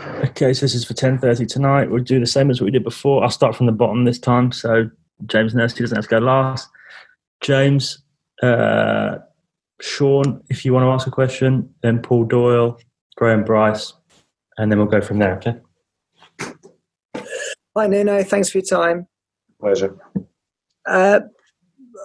Okay, so this is for 10:30 tonight. We'll do the same as what we did before. I'll start from the bottom this time, so James Nursey doesn't have to go last. James, Sean, if you want to ask a question, then Paul Doyle, Graham Bryce, and then we'll go from there, okay? Hi, Nuno. Thanks for your time. Pleasure.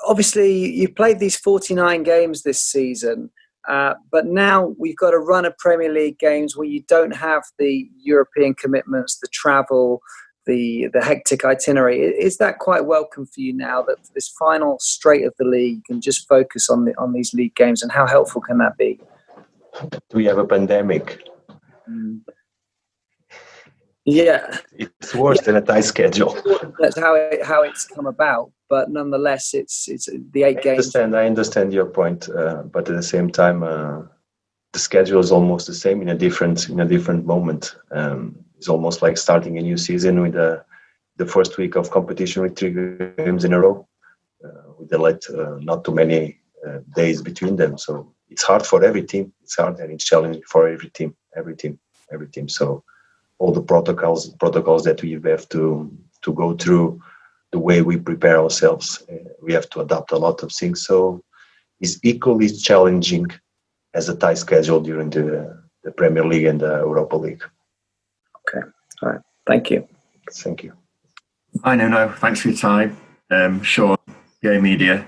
Obviously, you've played these 49 games this season, but now we've got a run of Premier League games where you don't have the European commitments, the travel, the hectic itinerary. Is that quite welcome for you now that for this final straight of the league, you can just focus on these league games, and how helpful can that be? We have a pandemic. Yeah, it's worse than a tight schedule. That's how it's come about, but nonetheless, it's the 8 games. I understand your point, but at the same time, the schedule is almost the same in a different moment. It's almost like starting a new season with the first week of competition with 3 games in a row, with not too many days between them. So it's hard for every team. It's hard and it's challenging for every team. So all the protocols that we have to go through, the way we prepare ourselves, we have to adapt a lot of things. So it's equally challenging as a tight schedule during the Premier League and the Europa League. Okay, all right. Thank you. Thank you. Hi, Nuno. Thanks for your time. Sean, Gay Media.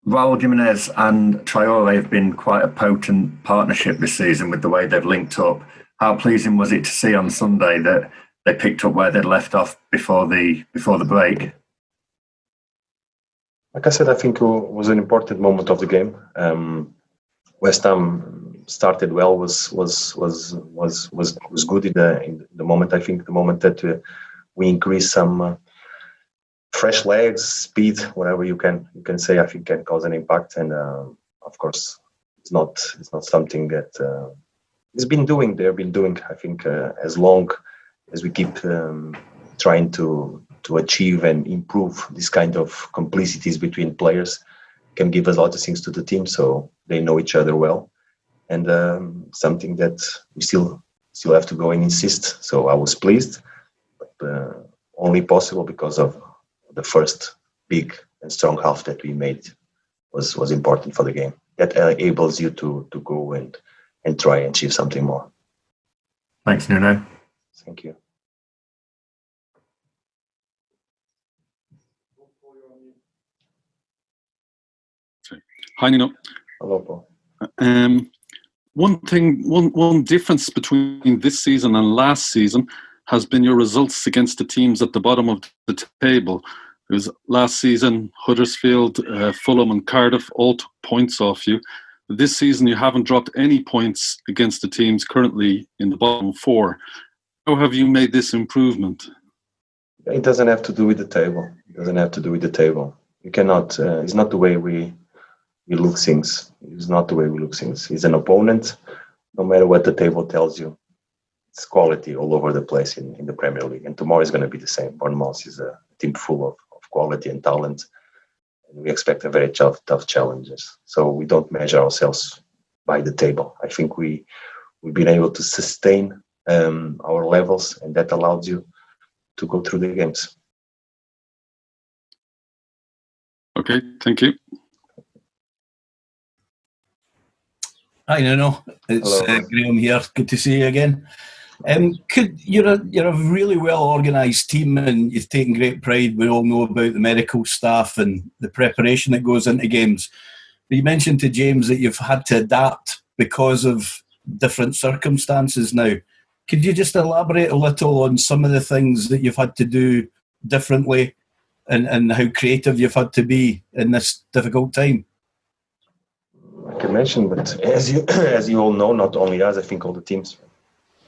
Raul Jimenez and Traore have been quite a potent partnership this season with the way they've linked up. How pleasing was it to see on Sunday that they picked up where they'd left off before the break? Like I said, I think it was an important moment of the game. West Ham started well, was good in the moment. I think the moment that we increased some fresh legs, speed, whatever you can say, I think can cause an impact. And of course, it's not something that they've been doing. I think as long as we keep trying to achieve and improve this kind of complicities between players, can give us a lot of things to the team, so they know each other well, and something that we still have to go and insist. So I was pleased, but only possible because of the first big and strong half that we made was important for the game. That enables you to go and try and achieve something more. Thanks, Nuno. Thank you. Hi, Nuno. Hello, Paul. One difference between this season and last season has been your results against the teams at the bottom of the table. Because last season, Huddersfield, Fulham and Cardiff all took points off you. This season, you haven't dropped any points against the teams currently in the bottom 4. How have you made this improvement? It doesn't have to do with the table. You cannot. It's not the way we look things. It's not the way we look things. He's an opponent. No matter what the table tells you, it's quality all over the place in the Premier League. And tomorrow is going to be the same. Bournemouth is a team full of quality and talent. We expect a very tough challenges. So we don't measure ourselves by the table. I think we've been able to sustain our levels, and that allows you to go through the games. Okay, thank you. Hi, Nuno. It's Graham here. Good to see you again. You're a really well organised team, and you've taken great pride. We all know about the medical staff and the preparation that goes into games. But you mentioned to James that you've had to adapt because of different circumstances now. Could you just elaborate a little on some of the things that you've had to do differently and how creative you've had to be in this difficult time? I can mention, but as you all know, not only us, I think all the teams,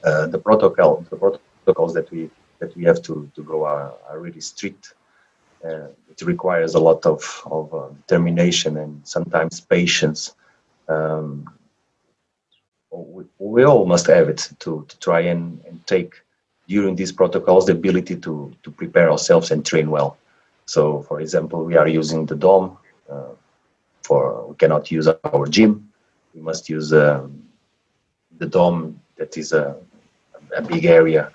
the protocols that we have to go are really strict. It requires a lot of determination and sometimes patience. We all must have it to try and take during these protocols the ability to prepare ourselves and train well. So, for example, we are using the dome. We cannot use our gym. We must use the dome that is a big area.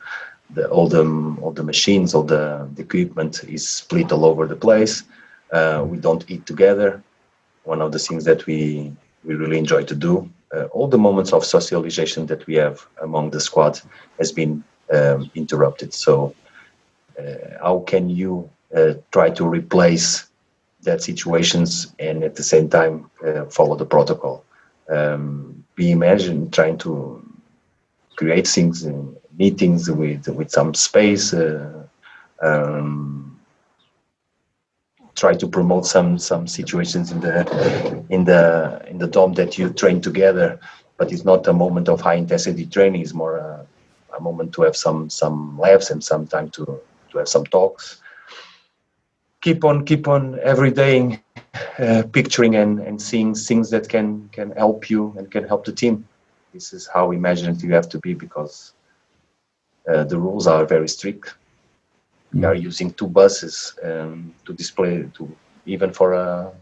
All the machines, all the equipment is split all over the place. We don't eat together. One of the things that we really enjoy to do. All the moments of socialization that we have among the squad has been interrupted. So how can you try to replace that situations and at the same time follow the protocol? We imagine trying to create things, meetings with some space, try to promote some situations in the dome that you train together, but it's not a moment of high intensity training. It's more a moment to have some laughs and some time to have some talks. Keep on every day picturing and seeing things that can help you and can help the team. This is how imaginative you have to be, because the rules are very strict. We are using 2 buses to display. Even for a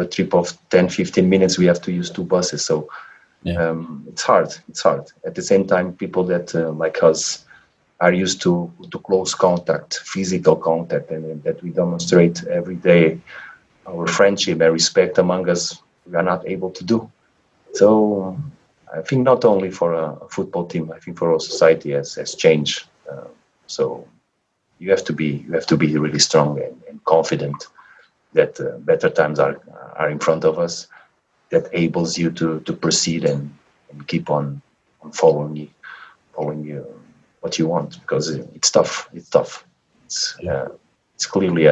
trip of 10-15 minutes, we have to use 2 buses. So it's hard. At the same time, people that like us are used to close contact, physical contact, and that we demonstrate every day our friendship and respect among us, we are not able to do. So I think not only for a football team, I think for our society has changed. So you have to be really strong and confident that better times are in front of us, that enables you to proceed and keep on following what you want, because it's tough. It's clearly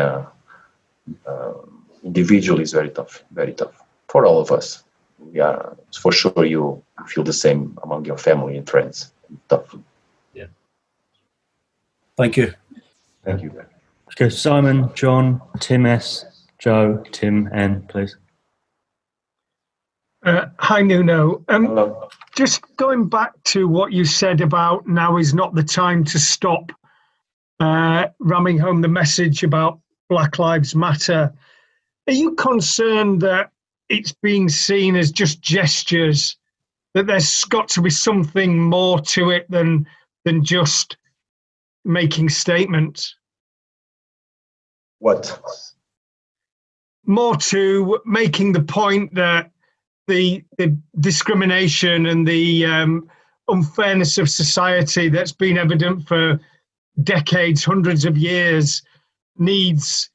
individually is very tough for all of us. Yeah, for sure you feel the same among your family and friends. It's tough. Yeah. Thank you. Thank you. Let's go Simon, John, Tim S, Joe, Tim N, please. Hi, Nuno. Hello. Just going back to what you said about now is not the time to stop ramming home the message about Black Lives Matter. Are you concerned that it's being seen as just gestures, that there's got to be something more to it than just making statements? What? More to making the point that the discrimination and the unfairness of society that's been evident for decades, hundreds of years, needs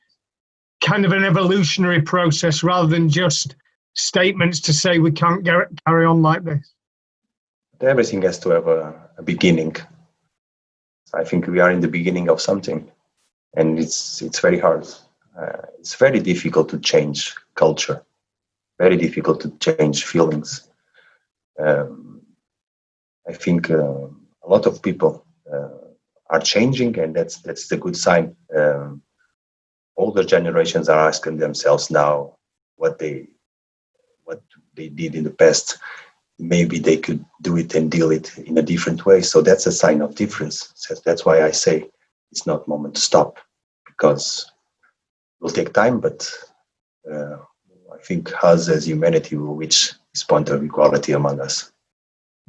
kind of an evolutionary process rather than just statements to say we can't carry on like this? Everything has to have a beginning. I think we are in the beginning of something, and it's very hard. It's very difficult to change culture, very difficult to change feelings. I think a lot of people are changing, and that's the good sign. Older generations are asking themselves now what they did in the past. Maybe they could do it and deal it in a different way. So that's a sign of difference. So that's why I say it's not moment to stop, because it will take time, but I think us as humanity will reach this point of equality among us.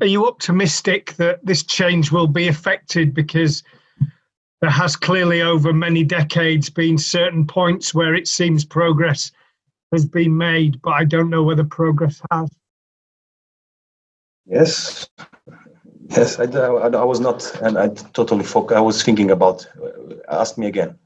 Are you optimistic that this change will be effected? Because there has clearly over many decades been certain points where it seems progress has been made, but I don't know whether progress has. Yes, I was not, and I totally forgot. I was thinking about, ask me again.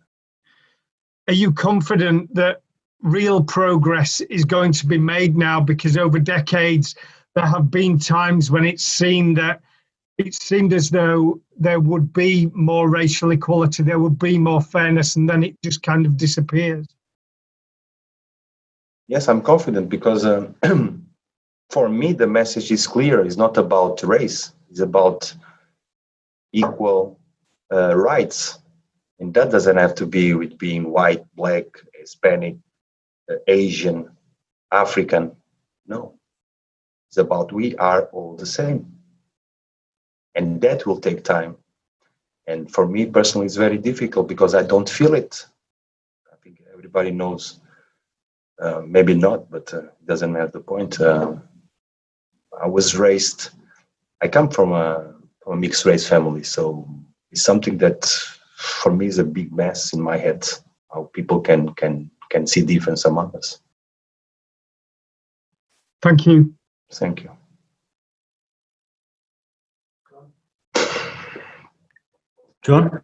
Are you confident that real progress is going to be made now? Because over decades, there have been times when it seemed as though there would be more racial equality, there would be more fairness, and then it just kind of disappears. Yes, I'm confident because for me, the message is clear. It's not about race. It's about equal rights. And that doesn't have to be with being white, black, Hispanic, Asian, African. No. It's about we are all the same. And that will take time. And for me personally, it's very difficult because I don't feel it. I think everybody knows. Maybe not, but it doesn't matter the point. I was raised, I come from a from a mixed race family. So it's something that for me is a big mess in my head, how people can see difference among us. Thank you. Thank you. John?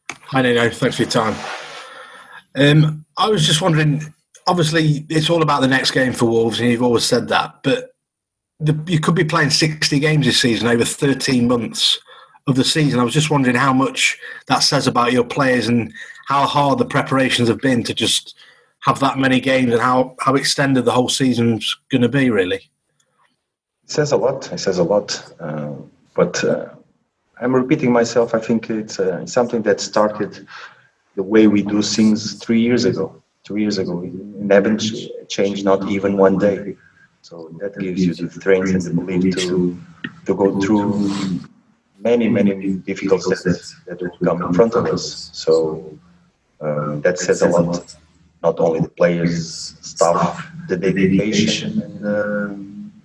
Hi, Nuno. Thanks for your time. I was just wondering, obviously, it's all about the next game for Wolves, and you've always said that, but you could be playing 60 games this season over 13 months of the season. I was just wondering how much that says about your players and how hard the preparations have been to just have that many games and how extended the whole season's going to be, really. It says a lot. But I'm repeating myself. I think it's something that started the way we do things 3 years ago. 2 years ago, we haven't changed, not even one day. So that gives you the strength and the belief to go through many difficult steps that will come in front of us. So that says a lot. Not only the players, staff, the dedication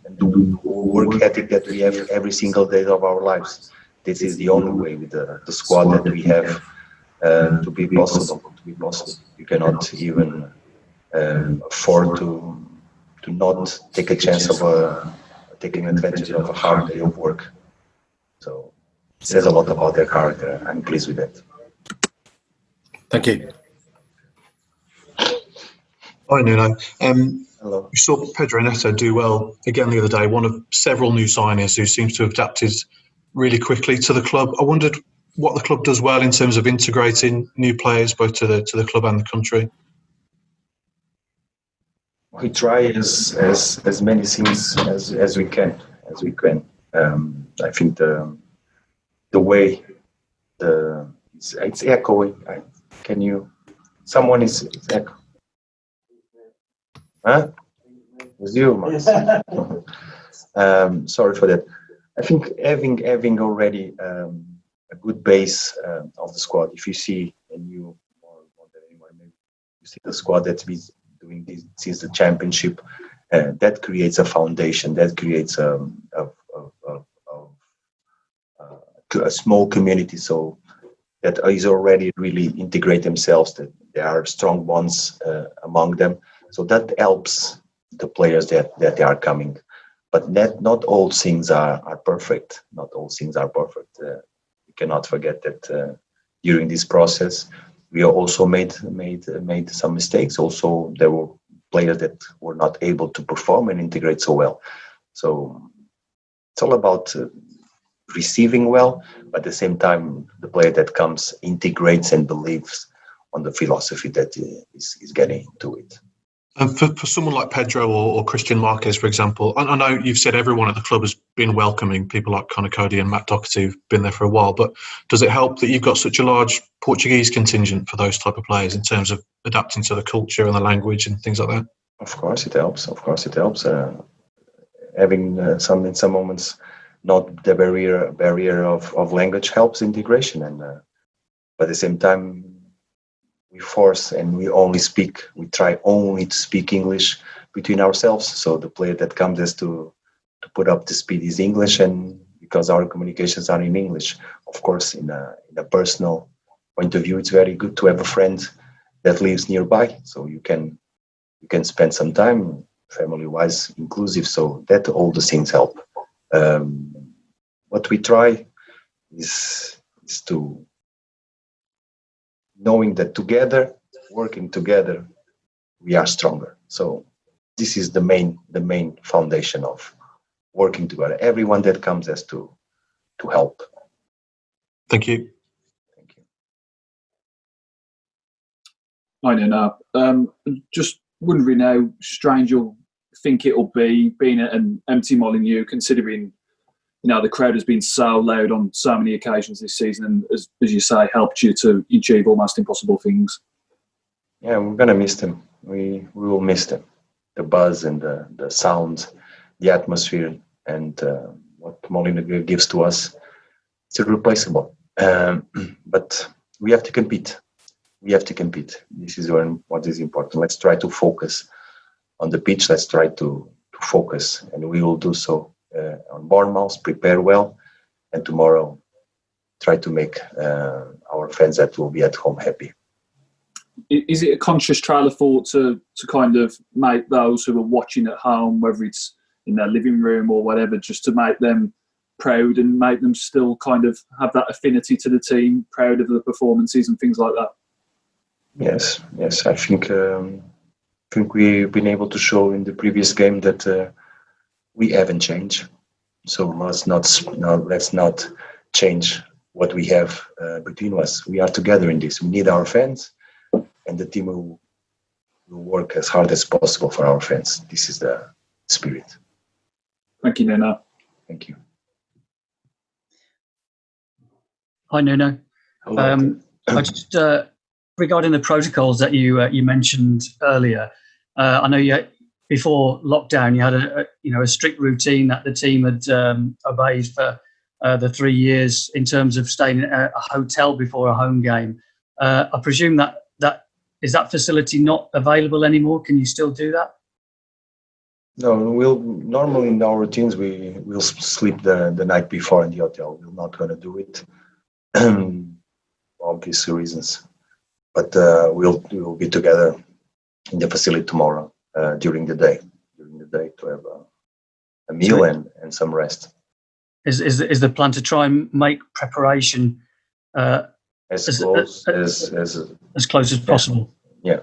and the work ethic that we have every single day of our lives. This is the only way with the squad that we have to be possible. You cannot even afford to not take a chance of taking advantage of a hard day of work. So it says a lot about their character. I'm pleased with that. Thank you. Hi, Nuno. Hello. We saw Pedro Neto do well again the other day, one of several new signings who seems to have adapted really quickly to the club. I wondered what the club does well in terms of integrating new players both to the club and the country. We try as many things as we can. I think the way it's echoing. Can you? Someone is echoing. Huh? It was you, Max. Sorry for that. I think having already a good base of the squad. If you see, and you more than anyone, maybe you see the squad that's been doing this since the championship, that creates a foundation. That creates a small community. So that is already really integrate themselves. That there are strong bonds among them. So that helps the players that they are coming. But not all things are perfect. Not all things are perfect. We cannot forget that during this process, we also made some mistakes. Also, there were players that were not able to perform and integrate so well. So it's all about receiving well, but at the same time, the player that comes integrates and believes on the philosophy that is getting into it. And for someone like Pedro or Christian Marquez, for example, I know you've said everyone at the club has been welcoming, people like Conor Cody and Matt Doherty who've been there for a while, but does it help that you've got such a large Portuguese contingent for those type of players in terms of adapting to the culture and the language and things like that? Of course it helps. Having in some moments not the barrier of language helps integration, and but at the same time we force and we try only to speak English between ourselves. So the player that comes has to put up the speed is English, and because our communications are in English. Of course, in a personal point of view, it's very good to have a friend that lives nearby, so you can spend some time family-wise, inclusive. So that all the things help. What we try is to knowing that together, working together, we are stronger. So this is the main foundation of working together. Everyone that comes has to help. Thank you. Thank you. I don't know. Just wondering how strange you'll think it'll be being at an empty Molineux, considering the crowd has been so loud on so many occasions this season, and as you say, helped you to achieve almost impossible things. Yeah, we're gonna miss them. We will miss them. The buzz and the sound, the atmosphere, and what Molineux gives to us, it's irreplaceable. But we have to compete. This is what is important. Let's try to focus on the pitch, let's try to focus, and we will do so on Bournemouth. Prepare well, and tomorrow try to make our fans that will be at home happy. Is it a conscious trail of thought to kind of make those who are watching at home, whether it's in their living room or whatever, just to make them proud and make them still kind of have that affinity to the team, proud of the performances and things like that? Yes. I think we've been able to show in the previous game that we haven't changed. So let's not change what we have between us. We are together in this. We need our fans, and the team will work as hard as possible for our fans. This is the spirit. Thank you, Nuno. Thank you. Hi, Nuno. I just regarding the protocols that you mentioned earlier. I know before lockdown you had a strict routine that the team had obeyed for the 3 years in terms of staying in a hotel before a home game. I presume that is that facility not available anymore? Can you still do that? No, normally in our routines we'll sleep the night before in the hotel. We're not going to do it, obvious reasons. But we'll be together in the facility tomorrow during the day to have a meal and some rest. Is the plan to try and make preparation as close as possible? Yeah.